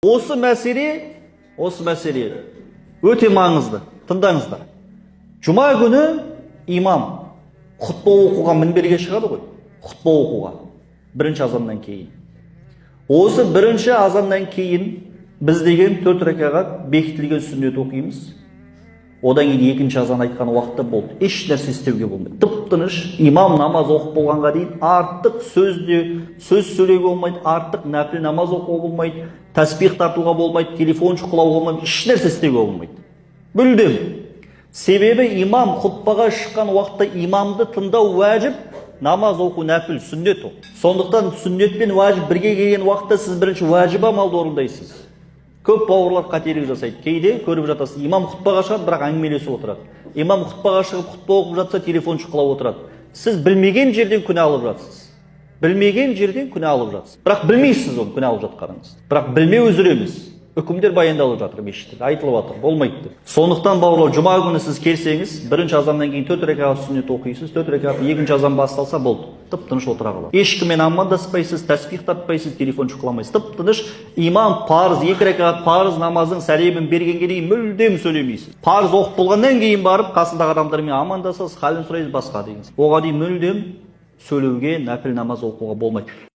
Осы мәселе өте маңызды. Тыңдаңыздар. Жұма күні имам құтпа оқуға мінберге шығады ғой. Құтпа оқуға. Бірінші азаннан кейін. Осы бірінші азаннан кейін біз деген 4 ракағат бекітілген сүннет оқимыз. Одан кейін екінші азан айтқан уақытта болды. Еш нәрсе істеуге болмайды. Тып-тыныш имам намаз оқып болғанға дейін артық сөз сөйлеуге болмайды, артық нәпіл намаз оқуға болмайды, тәсбих тартуға болмайды, телефон шұқылауға болмайды, еш нәрсе істеуге болмайды. Мүлдем. Себебі имам құтпаға шыққан уақытта имамды тыңдау уәжіп, намаз оқу нәпіл, сүннет ол. Сондықтан сүннет пен уәжіп бірге келген уақытта сіз бірінші уәжіп амалды орындайсыз. Көп бауырлар қателік жасайды. Кейде көріп жатасыз, имам құтпаға шығады, бірақ әңгімелесіп отырады. Имам құтпаға шығып құтпа оқып жатса, телефон шұқылап отырады. Сіз білмеген жерден күнә алып жатсыз. Білмеген жерден күнә алып жатсыз. Бірақ білмейсіз оны күнә алып жатқаныңызды. Бірақ білмеу үзір емес. Үкімдер баяндалып жатыр мешітте, айтылып жатыр, болмайды. Сондықтан бауырлар, жұма күні сіз келсеңіз, бірінші азаннан кейін 4 ракағат сүннет оқисыз, 4 ракағат екінші азан басталса болды. Тып-тыныш отыра қалады. Ешкіммен амандаспайсыз, тәсбих тартпайсыз, телефон шұқыламайсыз. Тып-тыныш имам парыз, 2 ракағат парыз намазың сәлемін бергенге дейін мүлдем сөйлемейсіз. Парыз оқып болғаннан кейін барып қасындағы адамдармен амандасасыз, халін сұрайсыз, басқа дейсіз. Оған дейін мүлдем сөйлеуге, нәпіл намаз оқуға болмайды.